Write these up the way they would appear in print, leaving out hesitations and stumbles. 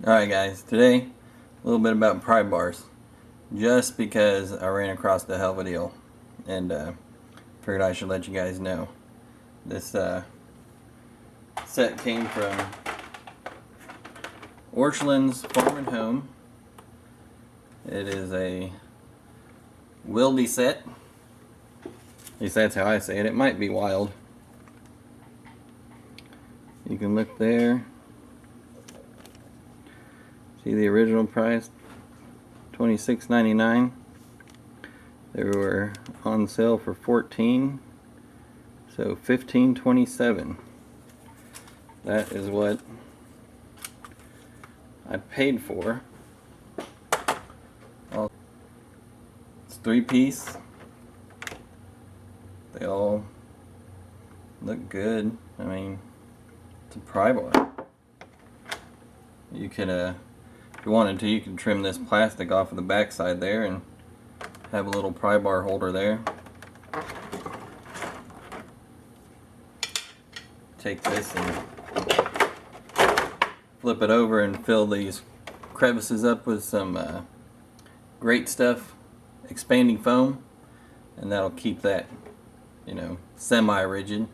Alright guys, today a little bit about pry bars. Just because I ran across the hell of a deal and figured I should let you guys know. This set came from Orschln's Farm and Home. It is a Wilde set. At least that's how I say it. It might be Wilde. You can look there. See the original price, $26.99. They were on sale for $14, so $15.27. That is what I paid for. It's 3-piece. They all look good. I mean, it's a pry bar. You could, if you wanted to, you could trim this plastic off of the back side there and have a little pry bar holder there. Take this and flip it over and fill these crevices up with some great stuff, expanding foam, and that'll keep that, you know, semi-rigid.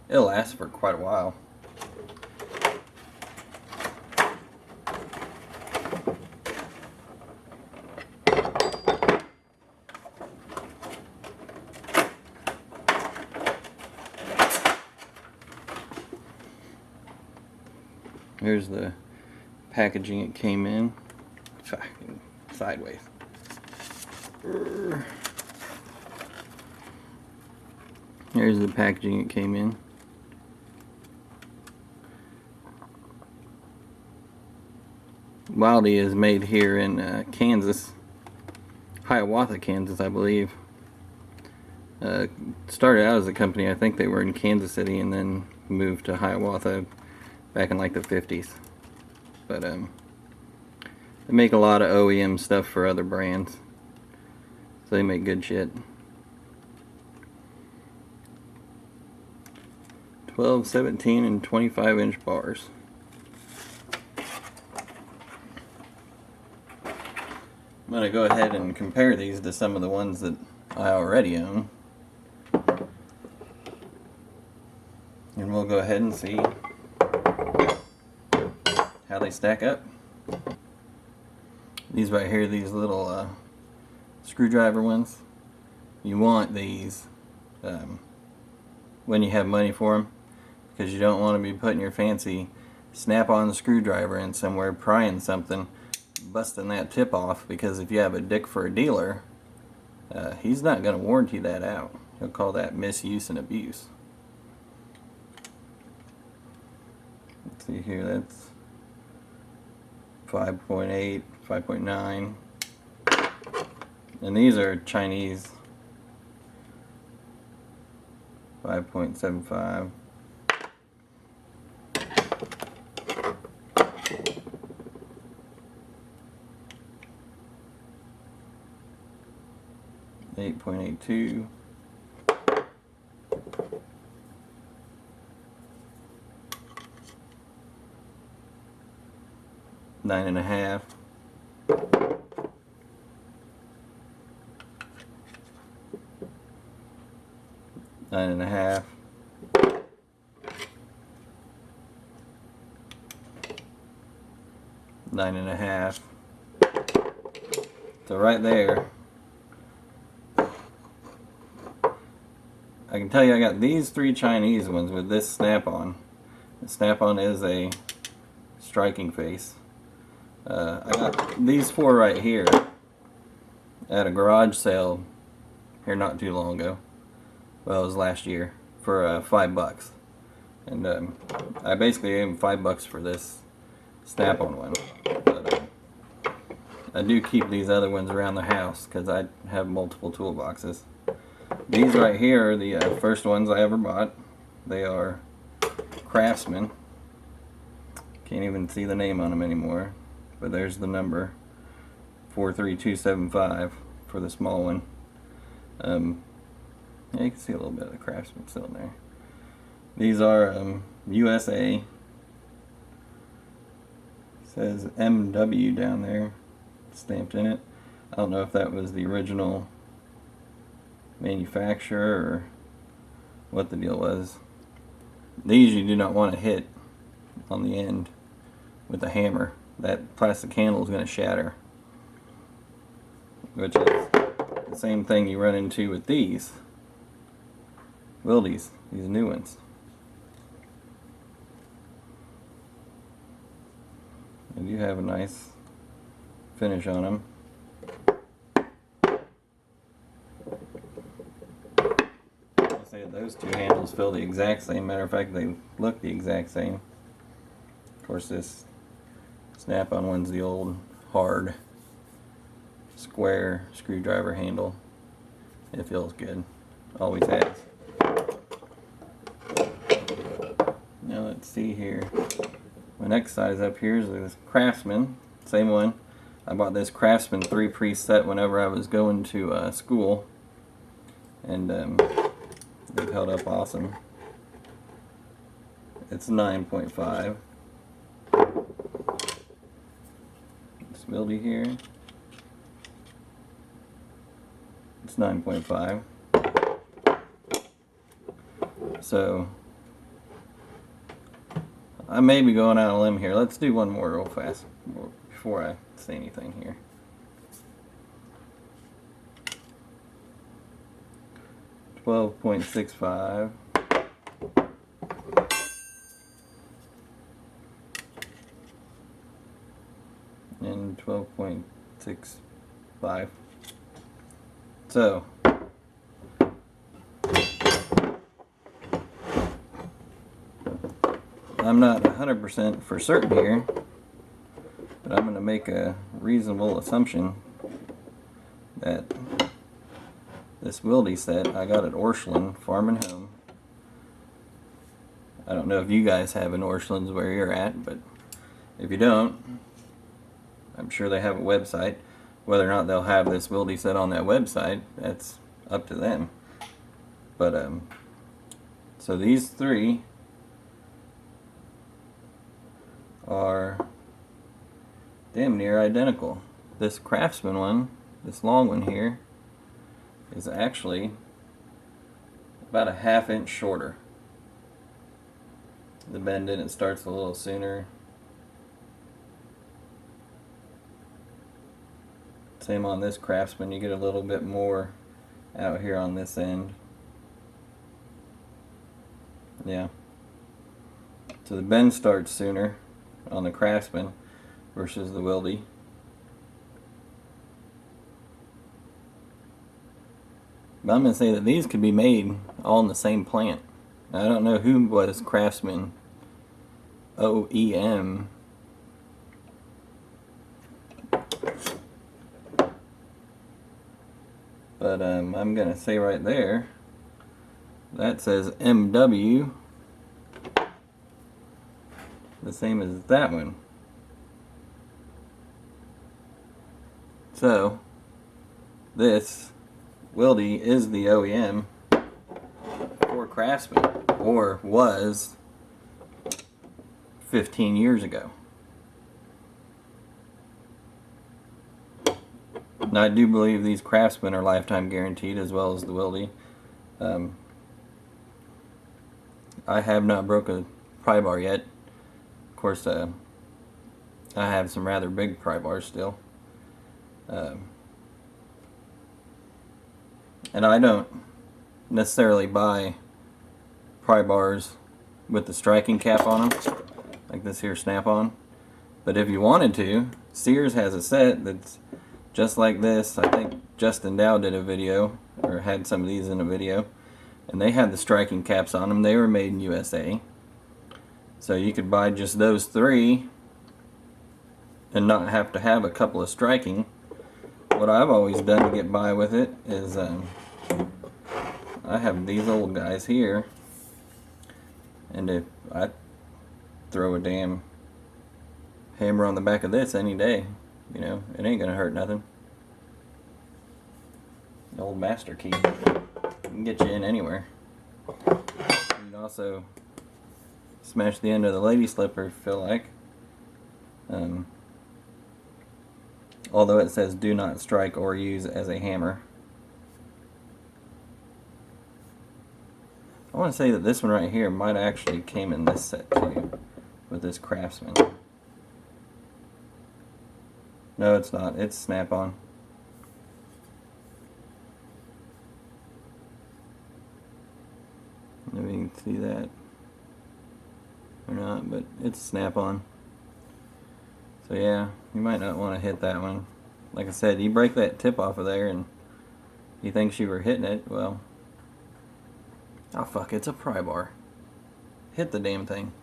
It'll last for quite a while. Here's the packaging it came in. Sideways. Here's the packaging it came in. Wilde is made here in Kansas, Hiawatha, Kansas, I believe. Started out as a company, I think they were in Kansas City, and then moved to Hiawatha back in like the 50s. But they make a lot of OEM stuff for other brands, so they make good shit. 12, 17, and 25-inch bars. I'm going to go ahead and compare these to some of the ones that I already own. And we'll go ahead and see how they stack up. These right here, these little screwdriver ones, you want these when you have money for them, because you don't want to be putting your fancy snap-on screwdriver in somewhere, prying something, busting that tip off, because if you have a dick for a dealer, he's not going to warranty that out. He'll call that misuse and abuse. Let's see here, that's 5.8, 5.9, and these are Chinese. 5.75. $8.82. $9.5. $9.5. $9.5. So right there, I can tell you I got these 3 Chinese ones with this snap-on. The snap-on is a striking face. I got these 4 right here at a garage sale here not too long ago. Well, it was last year, for $5. And I basically gave him $5 for this snap-on one. But I do keep these other ones around the house because I have multiple toolboxes. These right here are the first ones I ever bought. They are Craftsman. Can't even see the name on them anymore, but there's the number, 43275 for the small one. Yeah, you can see a little bit of the Craftsman still in there. These are USA says MW down there stamped in it. I don't know if that was the original manufacturer or what the deal was. These you do not want to hit on the end with a hammer. That plastic handle is going to shatter, which is the same thing you run into with these Wildes, these new ones. And you have a nice finish on them. I'll say those two handles feel the exact same. Matter of fact, they look the exact same. Of course, this snap-on one's the old hard square screwdriver handle. It feels good. Always has. Now let's see here. My next size up here is this Craftsman. Same one. I bought this Craftsman 3-piece set whenever I was going to school. And they've held up awesome. It's 9.5. This Wilde here. It's 9.5. So I may be going out on a limb here. Let's do one more real fast before I say anything here. $12.65. And 12.65. So I'm not 100% for certain here, but I'm going to make a reasonable assumption that this Wilde set I got at Orschln Farm and Home. I don't know if you guys have an Orschln's where you're at, but if you don't, I'm sure they have a website. Whether or not they'll have this Wilde set on that website, that's up to them. But so these three are damn near identical. This Craftsman one, this long one here, is actually about a ½ inch shorter. The bend in it starts a little sooner. Same on this Craftsman, you get a little bit more out here on this end. Yeah. So the bend starts sooner on the Craftsman versus the Wilde. But I'm going to say that these could be made all in the same plant. Now, I don't know who was Craftsman OEM. But I'm going to say right there, that says MW, the same as that one. So, this Wilde is the OEM for Craftsman, or was 15 years ago. And I do believe these Craftsmen are lifetime guaranteed, as well as the Wilde. I have not broke a pry bar yet. Of course, I have some rather big pry bars still. And I don't necessarily buy pry bars with the striking cap on them, like this here snap-on. But if you wanted to, Sears has a set that's just like this. I think Justin Dow did a video, or had some of these in a video, and they had the striking caps on them. They were made in USA. So you could buy just those three and not have to have a couple of striking. What I've always done to get by with it is I have these old guys here, and if I throw a damn hammer on the back of this any day, you know, it ain't gonna hurt nothing. The old master key can get you in anywhere. You can also smash the end of the lady slipper if you feel like. Although it says do not strike or use as a hammer. I want to say that this one right here might actually came in this set too, with this Craftsman. No, it's not. It's snap-on. Maybe you can see that or not, but it's snap-on. So yeah, you might not want to hit that one. Like I said, you break that tip off of there and you think you were hitting it, well, oh fuck, it's a pry bar. Hit the damn thing.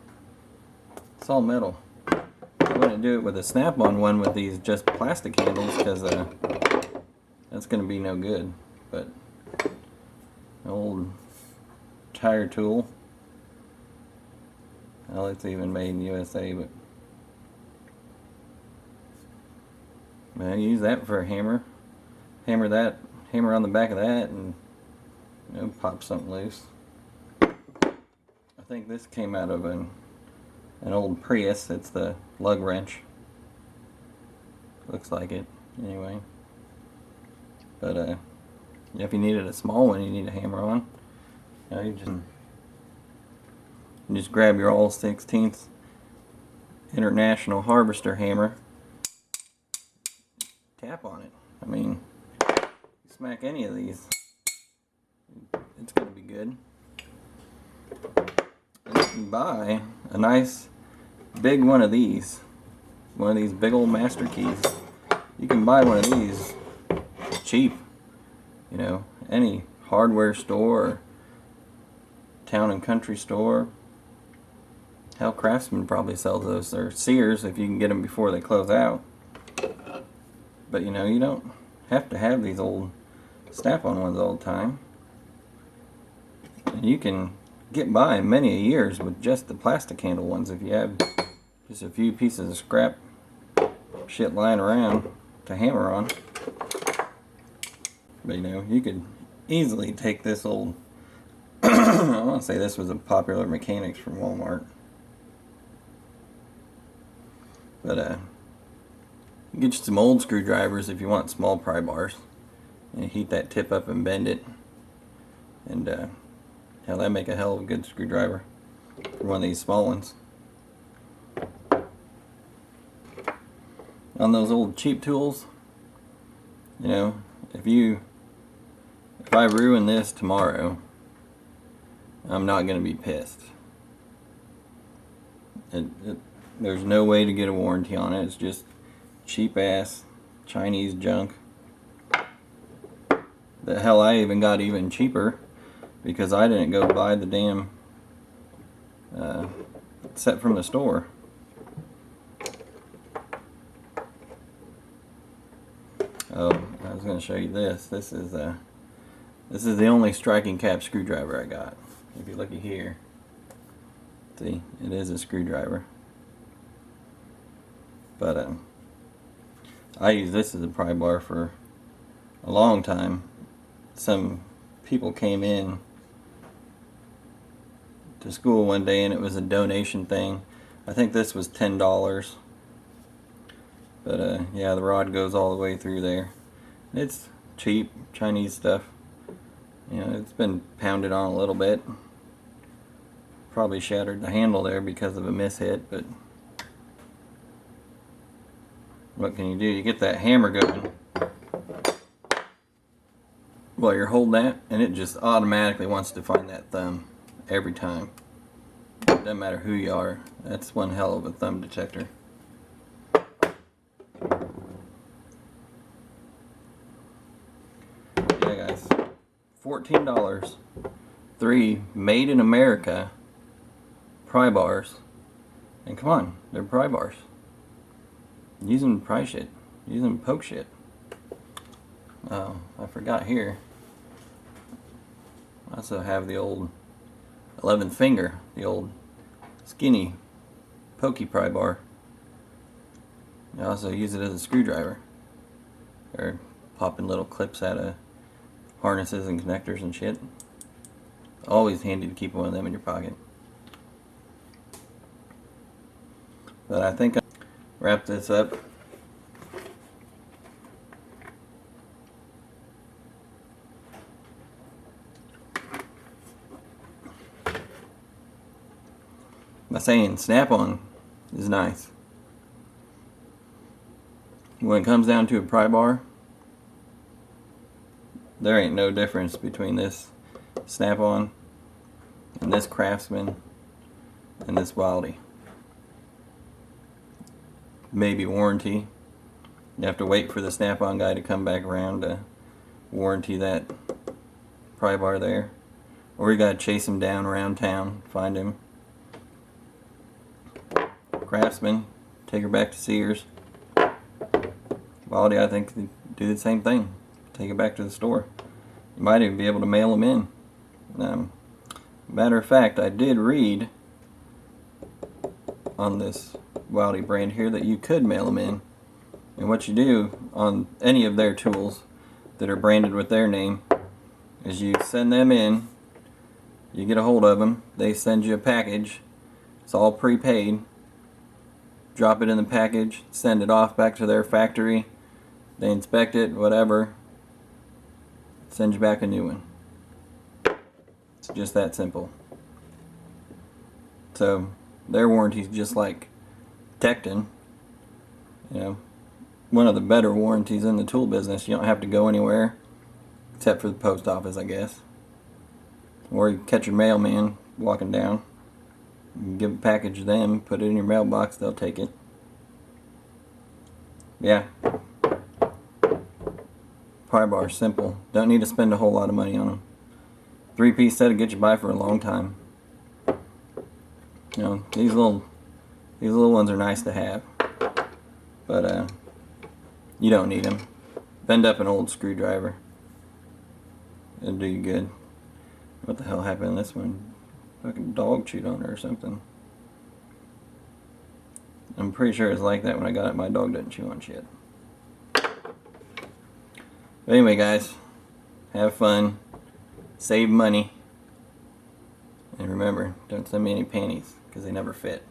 It's all metal. I wouldn't do it with a snap-on one with these just plastic handles, because that's going to be no good. But an old tire tool. Well, it's even made in USA, but well, use that for a hammer. Hammer on the back of that, and you know, pop something loose. I think this came out of an old Prius. It's the lug wrench. Looks like it, anyway. But yeah, if you needed a small one, you need a hammer on. You know, you just grab your all 16th International Harvester hammer. Tap on it. I mean, smack any of these, it's going to be good. And you can buy a nice big one of these big old master keys. You can buy one of these cheap, you know, any hardware store or town and country store. Hell, Craftsman probably sells those, or Sears if you can get them before they close out. But you know, you don't have to have these old snap-on ones all the time. And you can get by many years with just the plastic handle ones if you have just a few pieces of scrap shit lying around to hammer on. But you know, you could easily take this old I want to say this was a Popular Mechanics from Walmart. But you get you some old screwdrivers if you want small pry bars. And heat that tip up and bend it. And hell, that make a hell of a good screwdriver for one of these small ones. On those old cheap tools, you know, if I ruin this tomorrow, I'm not going to be pissed. There's no way to get a warranty on it. It's just cheap ass Chinese junk. The hell, I even got even cheaper because I didn't go buy the damn set from the store. Oh, I was going to show you this. This is the only striking cap screwdriver I got. If you look at here, see, it is a screwdriver. But I used this as a pry bar for a long time. Some people came in to school one day and it was a donation thing. I think this was $10. But yeah, the rod goes all the way through there. It's cheap Chinese stuff. You know, it's been pounded on a little bit. Probably shattered the handle there because of a mishit, but what can you do? You get that hammer going while you're holding that, and it just automatically wants to find that thumb every time. Doesn't matter who you are. That's one hell of a thumb detector. Yeah, guys, $14. 3 made in America pry bars. And come on, they're pry bars. Use them to pry shit. Use them to poke shit. Oh, I forgot here. I also have the old 11th finger, the old skinny pokey pry bar. I also use it as a screwdriver. Or popping little clips out of harnesses and connectors and shit. Always handy to keep one of them in your pocket. But I think wrap this up. By saying snap-on is nice. When it comes down to a pry bar, there ain't no difference between this snap-on and this Craftsman and this Wilde. Maybe warranty. You have to wait for the snap-on guy to come back around to warranty that pry bar there. Or you gotta chase him down around town, find him. Craftsman, take her back to Sears. Wilde, I think, they do the same thing. Take it back to the store. You might even be able to mail them in. Matter of fact, I did read on this Wilde brand here that you could mail them in. And what you do on any of their tools that are branded with their name is you send them in, you get a hold of them, they send you a package, it's all prepaid, drop it in the package, send it off back to their factory, they inspect it, whatever, send you back a new one. It's just that simple. So their warranty's just like Tecton. You know, one of the better warranties in the tool business. You don't have to go anywhere except for the post office, I guess. Or you catch your mailman walking down. You give a package to them, put it in your mailbox, they'll take it. Yeah. Pry bar, simple. Don't need to spend a whole lot of money on them. 3-piece set will get you by for a long time. You know, these little ones are nice to have, but you don't need them. Bend up an old screwdriver. It'll do you good. What the hell happened to this one? Fucking dog chewed on her or something. I'm pretty sure it's like that when I got it. My dog doesn't chew on shit. But anyway, guys, have fun, save money, and remember, don't send me any panties because they never fit.